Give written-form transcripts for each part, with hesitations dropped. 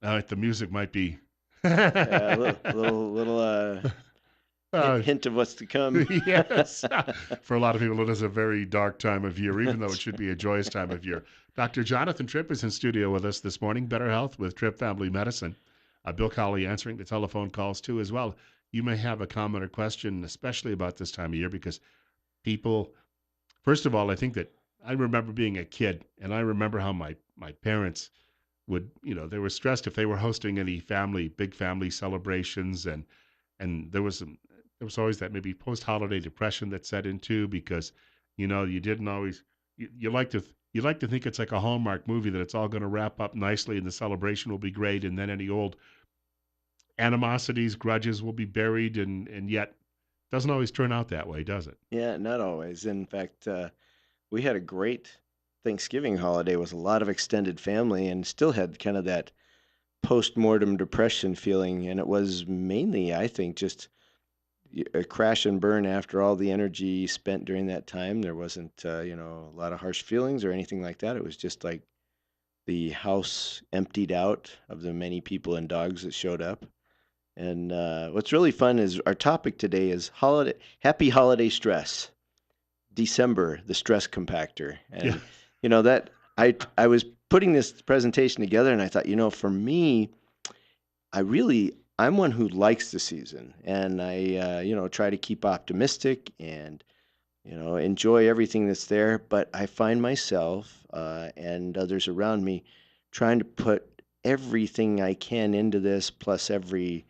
All right, the music might be. Yeah, a little uh, hint of what's to come. yes. For a lot of people, it is a very dark time of year, even though it should be a joyous time of year. Dr. Jonathan Tripp is in studio with us this morning. Better Health with Tripp Family Medicine. Bill Colley answering the telephone calls too as well. You may have a comment or question, especially about this time of year, because people, first of all, I think that I remember being a kid, and I remember how my parents would, they were stressed if they were hosting any big family celebrations, and there was always that maybe post holiday depression that set in too, because you didn't always you like to think it's like a Hallmark movie that it's all going to wrap up nicely and the celebration will be great, and then any old animosities, grudges will be buried, and yet doesn't always turn out that way, does it? Yeah, not always. In fact, we had a great Thanksgiving holiday with a lot of extended family and still had kind of that post-mortem depression feeling. And it was mainly, I think, just a crash and burn after all the energy spent during that time. There wasn't, a lot of harsh feelings or anything like that. It was just like the house emptied out of the many people and dogs that showed up. And what's really fun is our topic today is happy holiday stress. December, the stress compactor. Yeah. And that I was putting this presentation together and I thought, for me, I'm one who likes the season and I try to keep optimistic and enjoy everything that's there, but I find myself and others around me trying to put everything I can into this plus we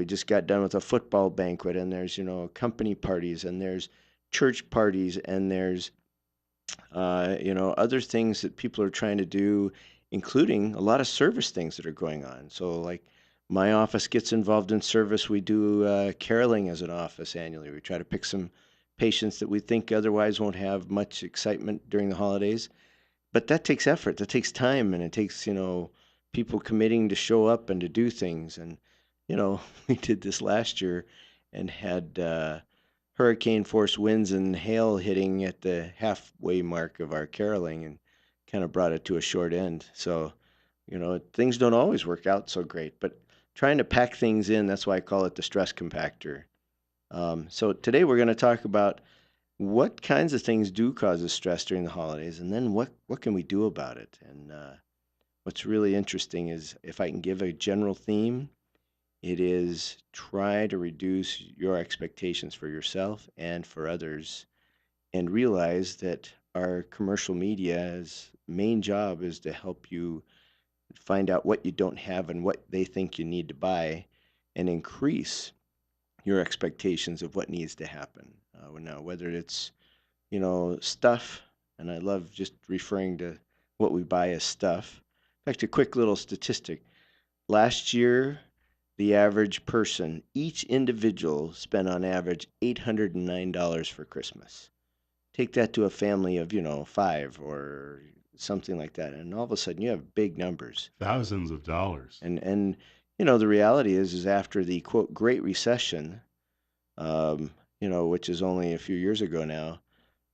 just got done with a football banquet, and there's, company parties, and there's church parties, and there's, other things that people are trying to do, including a lot of service things that are going on. So, like, my office gets involved in service. We do caroling as an office annually. We try to pick some patients that we think otherwise won't have much excitement during the holidays, but that takes effort, that takes time, and it takes, people committing to show up and to do things. And, we did this last year and had hurricane force winds and hail hitting at the halfway mark of our caroling and kind of brought it to a short end. So, things don't always work out so great, but trying to pack things in, that's why I call it the stress compactor. So today we're going to talk about what kinds of things do cause us stress during the holidays, and then what can we do about it? And what's really interesting is if I can give a general theme, it is try to reduce your expectations for yourself and for others, and realize that our commercial media's main job is to help you find out what you don't have and what they think you need to buy, and increase your expectations of what needs to happen. Now, whether it's stuff, and I love just referring to what we buy as stuff. In fact, a quick little statistic. Last year, the average person, each individual, spent on average $809 for Christmas. Take that to a family of, five or something like that, and all of a sudden you have big numbers. Thousands of dollars. And the reality is after the quote Great Recession, which is only a few years ago now,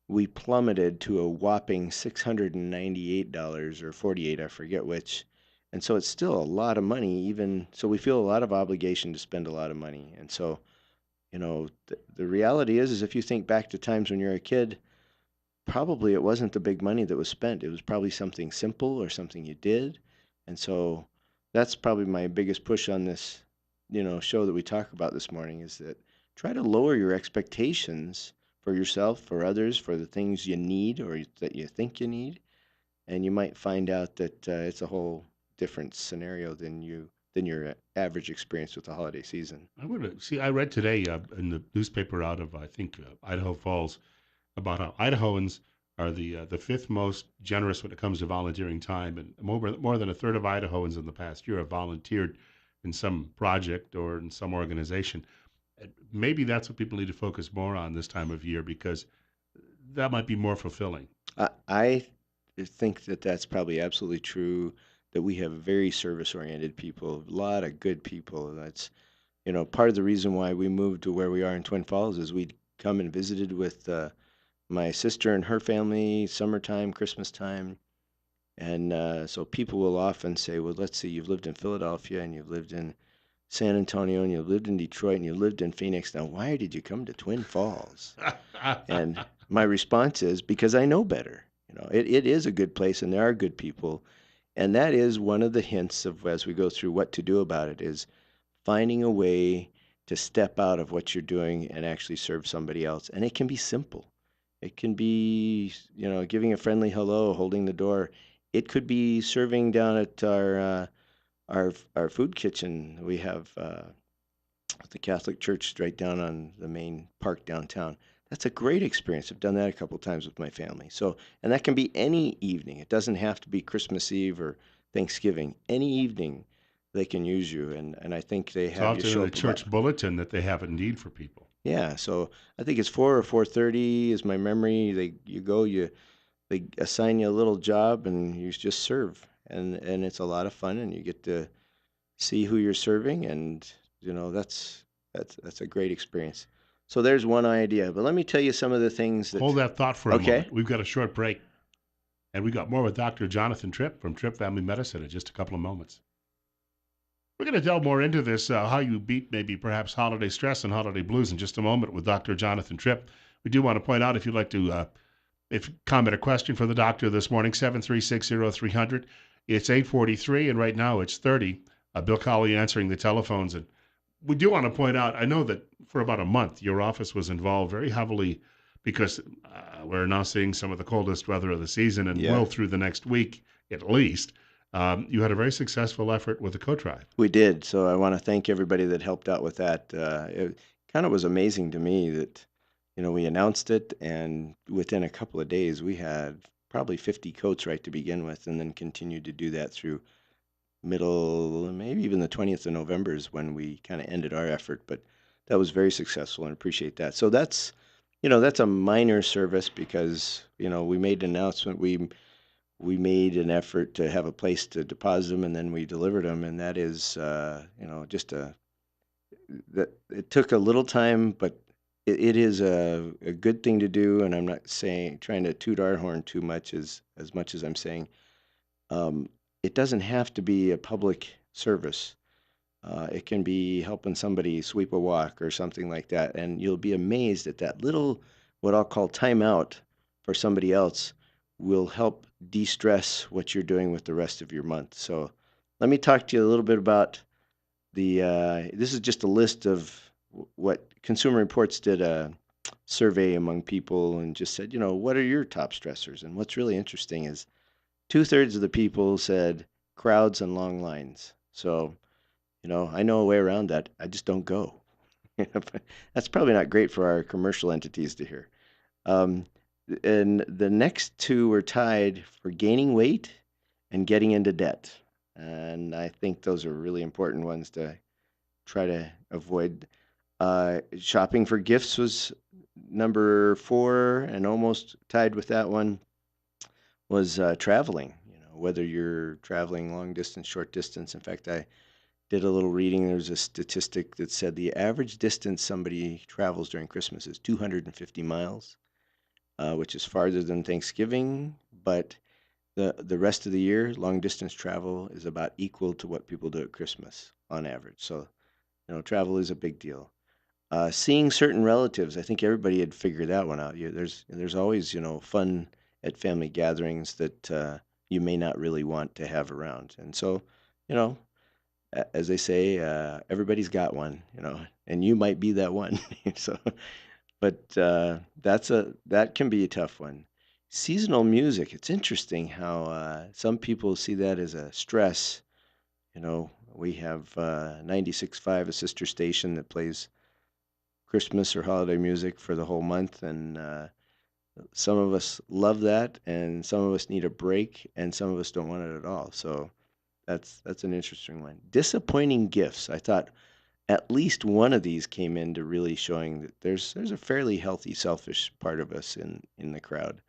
we plummeted to a whopping $698 or 48, I forget which. And so it's still a lot of money, even so we feel a lot of obligation to spend a lot of money. And so, the reality is if you think back to times when you're a kid, probably it wasn't the big money that was spent. It was probably something simple or something you did. And so that's probably my biggest push on this, show that we talk about this morning is that try to lower your expectations for yourself, for others, for the things you need or that you think you need, and you might find out that it's a whole different scenario than your average experience with the holiday season. I would see. I read today in the newspaper out of I think Idaho Falls about how Idahoans are the fifth most generous when it comes to volunteering time, and more than a third of Idahoans in the past year have volunteered in some project or in some organization. Maybe that's what people need to focus more on this time of year because that might be more fulfilling. I think that that's probably absolutely true. That we have very service-oriented people, a lot of good people. That's part of the reason why we moved to where we are in Twin Falls is we'd come and visited with my sister and her family, summertime, Christmas time, And so people will often say, well, let's see, you've lived in Philadelphia and you've lived in San Antonio and you've lived in Detroit and you lived in Phoenix. Now, why did you come to Twin Falls? And my response is because I know better. It is a good place and there are good people. And that is one of the hints of as we go through what to do about it is finding a way to step out of what you're doing and actually serve somebody else. And it can be simple. It can be, giving a friendly hello, holding the door. It could be serving down at our food kitchen. We have the Catholic Church right down on the main park downtown. That's a great experience. I've done that a couple times with my family. So, and that can be any evening. It doesn't have to be Christmas Eve or Thanksgiving. Any evening they can use you, and I think they It's have you often in show the up about. church bulletin that they have a need for people. Yeah, so I think it's 4 or 4:30 is my memory. You go, they assign you a little job and you just serve, and it's a lot of fun, and you get to see who you're serving, and that's a great experience. So there's one idea, but let me tell you some of the things Hold that. that thought for a Okay. moment. We've got a short break, and we got more with Dr. Jonathan Tripp from Tripp Family Medicine in just a couple of moments. We're going to delve more into this, how you beat maybe perhaps holiday stress and holiday blues in just a moment with Dr. Jonathan Tripp. We do want to point out if you'd like to if comment or question for the doctor this morning, 7360300. It's 8:43, and right now it's 30. Bill Colley answering the telephones. And we do want to point out, I know that for about a month, your office was involved very heavily because we're now seeing some of the coldest weather of the season and Yeah, will through the next week at least. You had a very successful effort with the coat drive. we did. So I want to thank everybody that helped out with that. It kind of was amazing to me that, we announced it, and within a couple of days, we had probably 50 coats right to begin with, and then continued to do that through middle, maybe even the 20th of November is when we kind of ended our effort, but that was very successful and appreciate that. So that's a minor service because, we made an announcement. We made an effort to have a place to deposit them and then we delivered them. And that is, just that it took a little time, but it is a good thing to do. And I'm not saying, trying to toot our horn too much as I'm saying, um, it doesn't have to be a public service. It can be helping somebody sweep a walk or something like that, and you'll be amazed at that little, what I'll call timeout for somebody else, will help de-stress what you're doing with the rest of your month. So, let me talk to you a little bit about the. This is just a list of what Consumer Reports did a survey among people and just said, what are your top stressors? And what's really interesting is two-thirds of the people said crowds and long lines. So, I know a way around that. I just don't go. That's probably not great for our commercial entities to hear. Um, and the next two were tied for gaining weight and getting into debt. And I think those are really important ones to try to avoid. Shopping for gifts was number four, and almost tied with that one was traveling. Whether you're traveling long distance, short distance. In fact, I did a little reading. There's a statistic that said the average distance somebody travels during Christmas is 250 miles, which is farther than Thanksgiving. But the rest of the year, long distance travel is about equal to what people do at Christmas on average. So, travel is a big deal. Seeing certain relatives, I think everybody had figured that one out. There's always fun at family gatherings that you may not really want to have around, and so you know as they say, everybody's got one, and you might be that one. So, but that can be a tough one. Seasonal music. It's interesting how some people see that as a stress. We have 96.5, a sister station that plays Christmas or holiday music for the whole month, and some of us love that, and some of us need a break, and some of us don't want it at all. So that's an interesting one. Disappointing gifts. I thought at least one of these came into really showing that there's a fairly healthy selfish part of us in the crowd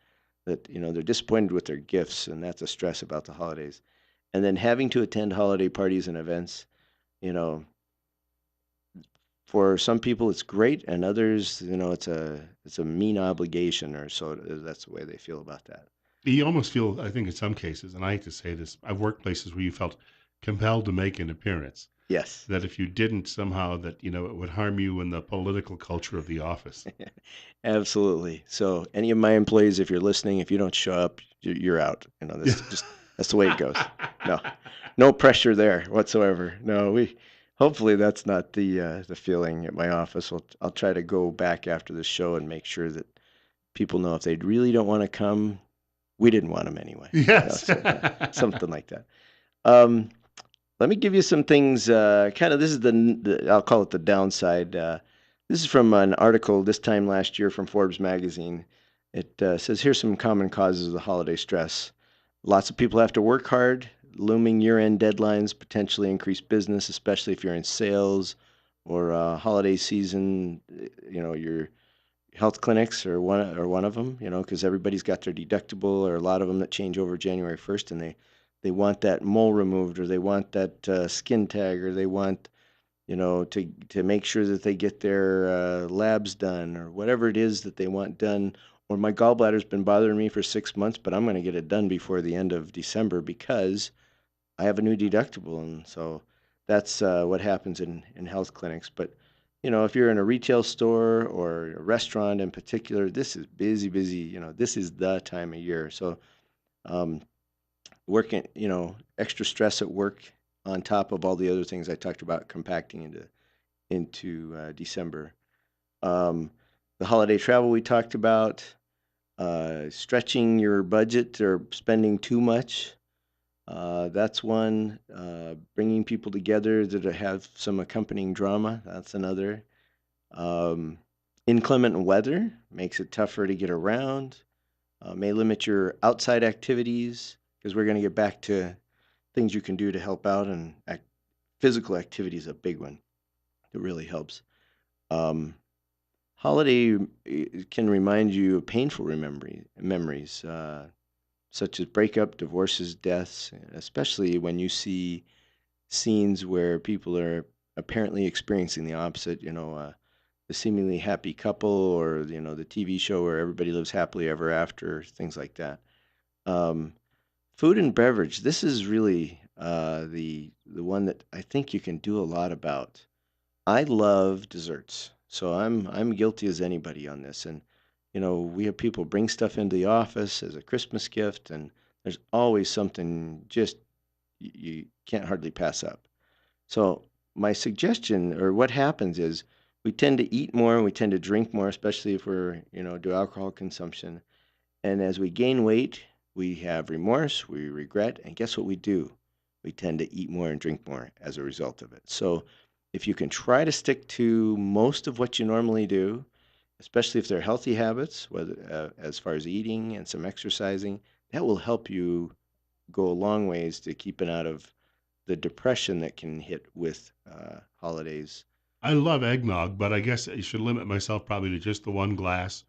that they're disappointed with their gifts, and that's a stress about the holidays. And then having to attend holiday parties and events, you know for some people it's great, and others it's a mean obligation, or so that's the way they feel about that. You almost feel, I think, in some cases, and I hate to say this, I've worked places where you felt compelled to make an appearance. Yes. That if you didn't, somehow that it would harm you in the political culture of the office. Absolutely. So, any of my employees, if you're listening, if you don't show up, you're out. Yeah. That's the way it goes. No, no pressure there whatsoever. No, we hopefully that's not the feeling at my office. I'll try to go back after the show and make sure that people know if they really don't want to come, we didn't want them anyway. Yes. So yeah, something like that. Um, Let me give you some things. Kind of, this is I'll call it the downside. This is from an article this time last year from Forbes magazine. It says here's some common causes of the holiday stress. Lots of people have to work hard. Looming year-end deadlines potentially increase business, especially if you're in sales or holiday season. Your health clinics are one of them. Because everybody's got their deductible, or a lot of them that change over January 1st, and they want that mole removed, or they want that skin tag, or they want to make sure that they get their labs done, or whatever it is that they want done. Or my gallbladder's been bothering me for 6 months, but I'm going to get it done before the end of December because I have a new deductible, and so that's what happens in health clinics. But if you're in a retail store or a restaurant in particular, this is busy, busy. This is the time of year. So um, working, extra stress at work on top of all the other things I talked about compacting into December. Um, the holiday travel we talked about, stretching your budget or spending too much. That's one. Bringing people together that have some accompanying drama. That's another. Um, Inclement weather makes it tougher to get around. May limit your outside activities because we're going to get back to things you can do to help out, and physical activity is a big one. It really helps. Um, Holiday can remind you of painful memories, such as breakup, divorces, deaths, especially when you see scenes where people are apparently experiencing the opposite. The seemingly happy couple, or the TV show where everybody lives happily ever after, things like that. Um, Food and beverage. This is really the one that I think you can do a lot about. I love desserts, so I'm guilty as anybody on this. And we have people bring stuff into the office as a Christmas gift, and there's always something just you can't hardly pass up. So my suggestion, or what happens is, we tend to eat more and we tend to drink more, especially if we're do alcohol consumption. And as we gain weight, we have remorse, we regret, and guess what we do? We tend to eat more and drink more as a result of it. So if you can try to stick to most of what you normally do, especially if they're healthy habits, whether as far as eating and some exercising, that will help you go a long ways to keeping out of the depression that can hit with holidays. I love eggnog, but I guess I should limit myself probably to just the one glass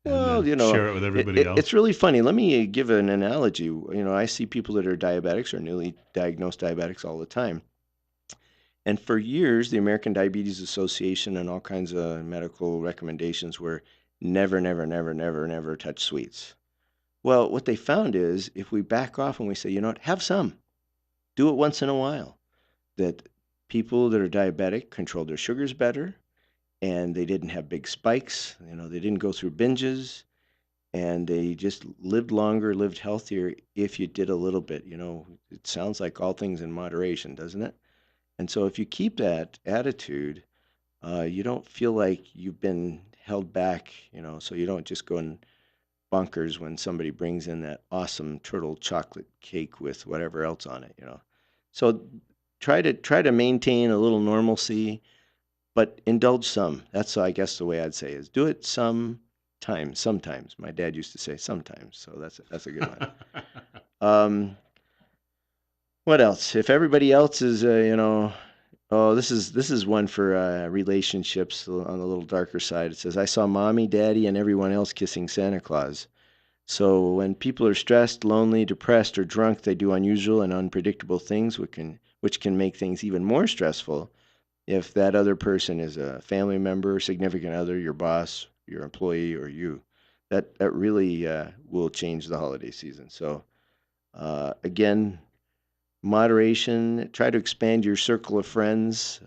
and Well, then share it with everybody it's else. really funny. Let me give an analogy. I see people that are diabetics or newly diagnosed diabetics all the time. And for years, the American Diabetes Association and all kinds of medical recommendations were never, never, never, never, never touch sweets. Well, what they found is if we back off and we say, have some, do it once in a while, that people that are diabetic control their sugars better, and they didn't have big spikes. They didn't go through binges, and they just lived longer, lived healthier if you did a little bit. It sounds like all things in moderation, doesn't it? And so if you keep that attitude, you don't feel like you've been held back, so you don't just go in bonkers when somebody brings in that awesome turtle chocolate cake with whatever else on it. So try to maintain a little normalcy, but indulge some. That's, I guess, the way I'd say is do it sometimes. My dad used to say sometimes, so that's a good one. Um, what else? If everybody else is, oh, this is one for relationships on the little darker side. It says, I saw mommy, daddy, and everyone else kissing Santa Claus. So when people are stressed, lonely, depressed, or drunk, they do unusual and unpredictable things, which can make things even more stressful. If that other person is a family member, significant other, your boss, your employee, or you, That really will change the holiday season. So again, moderation. Try to expand your circle of friends.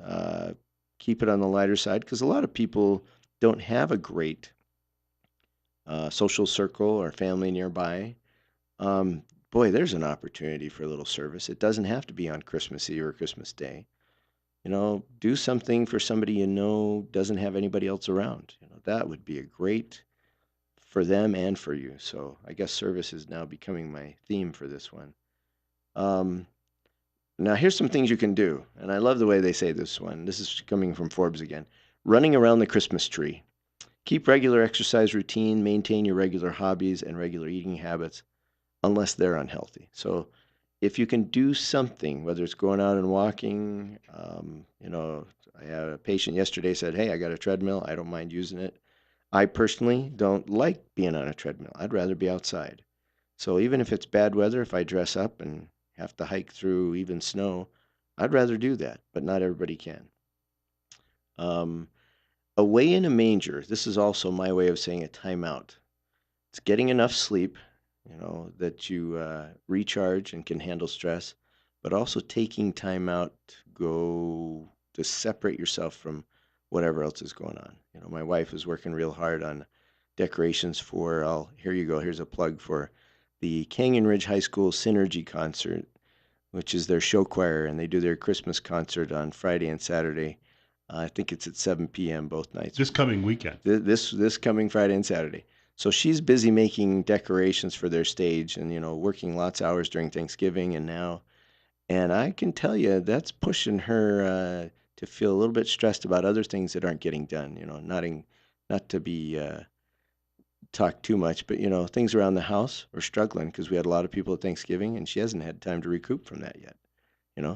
Keep it on the lighter side because a lot of people don't have a great social circle or family nearby. Um, Boy, there's an opportunity for a little service. It doesn't have to be on Christmas Eve or Christmas Day. Do something for somebody doesn't have anybody else around. That would be a great for them and for you. So I guess service is now becoming my theme for this one. Um, Now here's some things you can do, and I love the way they say this one. This is coming from Forbes again. Running around the Christmas tree. Keep regular exercise routine, maintain your regular hobbies and regular eating habits unless they're unhealthy. So if you can do something, whether it's going out and walking, I had a patient yesterday said, "Hey, I got a treadmill. I don't mind using it." I personally don't like being on a treadmill. I'd rather be outside. So even if it's bad weather, if I dress up and have to hike through even snow, I'd rather do that, but not everybody can. Um, Away in a manger. This is also my way of saying a timeout. It's getting enough sleep, that you recharge and can handle stress, but also taking time out to go to separate yourself from whatever else is going on. My wife is working real hard on decorations for, here you go, here's a plug for the Canyon Ridge High School Synergy Concert, which is their show choir, and they do their Christmas concert on Friday and Saturday. I think it's at 7 p.m. both nights. This coming weekend. This coming Friday and Saturday. So she's busy making decorations for their stage and working lots of hours during Thanksgiving and now. And I can tell you that's pushing her to feel a little bit stressed about other things that aren't getting done. Not to be talked too much, but things around the house are struggling because we had a lot of people at Thanksgiving and she hasn't had time to recoup from that yet.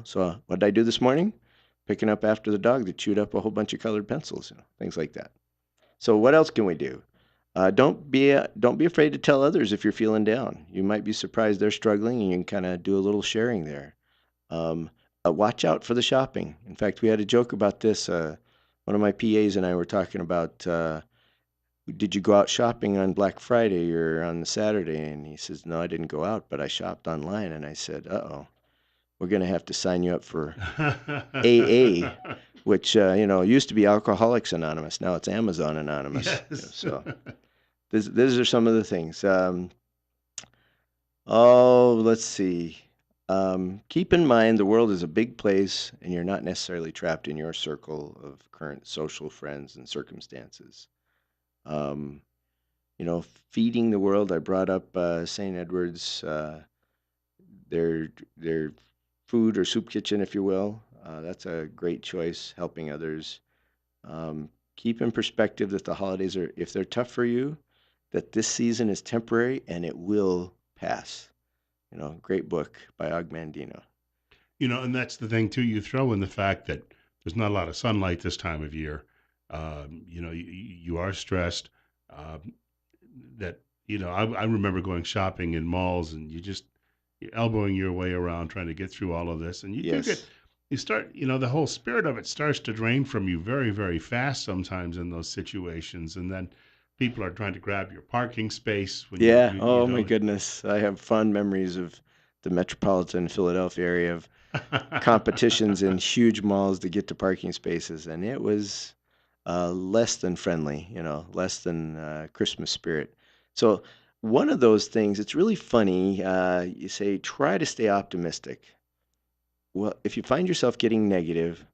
So what did I do this morning? Picking up after the dog that chewed up a whole bunch of colored pencils, things like that. So what else can we do? Don't be afraid to tell others if you're feeling down. You might be surprised they're struggling, and you can kind of do a little sharing there. Um, Watch out for the shopping. In fact, we had a joke about this. One of my PAs and I were talking about, did you go out shopping on Black Friday or on the Saturday? And he says, no, I didn't go out, but I shopped online. And I said, uh-oh, we're going to have to sign you up for AA, which used to be Alcoholics Anonymous. Now it's Amazon Anonymous. Yes. So these are some of the things. Oh, let's see. Keep in mind the world is a big place, and you're not necessarily trapped in your circle of current social friends and circumstances. Um, Feeding the world. I brought up St. Edward's, their their food or soup kitchen, if you will. That's a great choice. Helping others. Keep in perspective that the holidays are, if they're tough for you, that this season is temporary and it will pass. Great book by Og Mandino. And that's the thing too. You throw in the fact that there's not a lot of sunlight this time of year. You are stressed. Um, that I remember going shopping in malls, and you're elbowing your way around trying to get through all of this, and you do get Yes. you start the whole spirit of it starts to drain from you very very fast sometimes in those situations, and then people are trying to grab your parking space when you Yeah. you Oh my don't. goodness. I have fond memories of the metropolitan Philadelphia area of competitions in huge malls to get to parking spaces, and it was less than friendly, less than Christmas spirit. So one of those things, it's really funny. You say try to stay optimistic. Well, if you find yourself getting negative,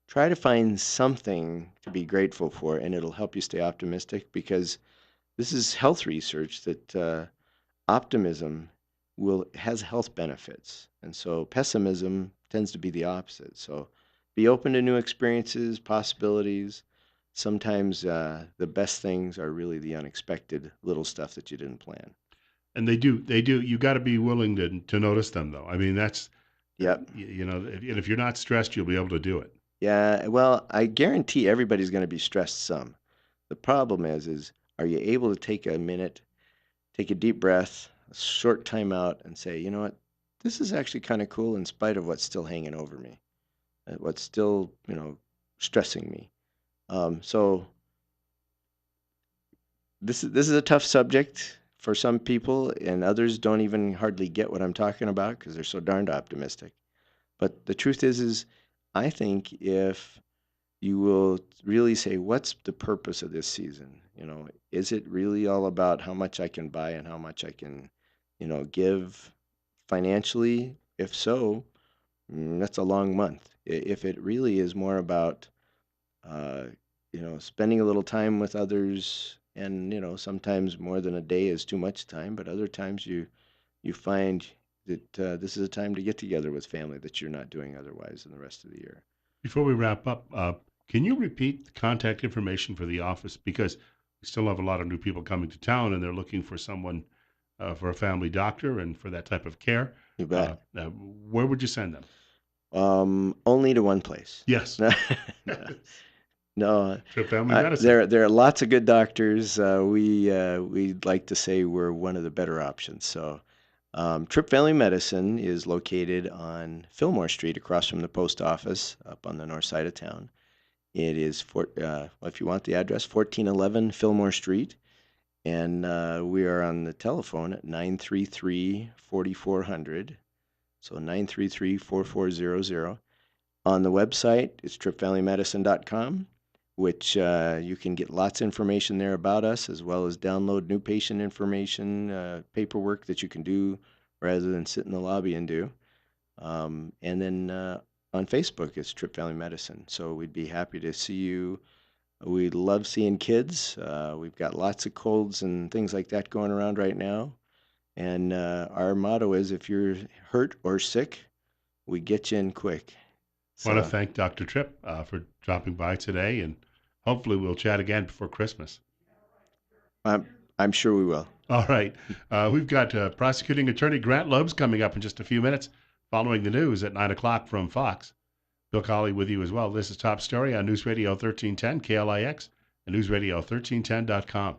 try to find something to be grateful for, and it'll help you stay optimistic because this is health research that optimism will has health benefits, and so pessimism tends to be the opposite. So be open to new experiences, possibilities. Sometimes the best things are really the unexpected little stuff that you didn't plan. And they do. You got to be willing to notice them, though. I mean, that's Yep. if you're not stressed, you'll be able to do it. Yeah. Well, I guarantee everybody's going to be stressed some. The problem is are you able to take a minute, take a deep breath, a short time out, and say, you know what, this is actually kind of cool in spite of what's still hanging over me, what's still, stressing me. So this is a tough subject for some people, and others don't even hardly get what I'm talking about because they're so darned optimistic. But the truth is I think if you will really say, what's the purpose of this season? Is it really all about how much I can buy and how much I can, give financially? If so, that's a long month. If it really is more about, uh, spending a little time with others, and sometimes more than a day is too much time, but other times you find that this is a time to get together with family that you're not doing otherwise in the rest of the year. Before we wrap up, can you repeat the contact information for the office? Because we still have a lot of new people coming to town and they're looking for someone for a family doctor and for that type of care. You bet. Where would you send them? Only to one place. Yes. No, no. Tripp Family Medicine. There are lots of good doctors. We like to say we're one of the better options. So, Tripp Family Medicine is located on Fillmore Street, across from the post office, up on the north side of town. It is well, if you want the address, 1411 Fillmore Street, and we are on the telephone at 933-4400. So 933-4400. On the website, it's trippfamilymedicine.com, which you can get lots of information there about us, as well as download new patient information, paperwork that you can do rather than sit in the lobby and do. And then on Facebook, it's Tripp Family Medicine. So we'd be happy to see you. We love seeing kids. We've got lots of colds and things like that going around right now. And our motto is, if you're hurt or sick, we get you in quick. I want to So thank Dr. Tripp for dropping by today, and hopefully we'll chat again before Christmas. I'm sure we will. All right. We've got prosecuting attorney Grant Loeb's coming up in just a few minutes, following the news at 9 o'clock from Fox. Bill Colley with you as well. This is Top Story on News Radio 1310 KLIX and NewsRadio1310.com.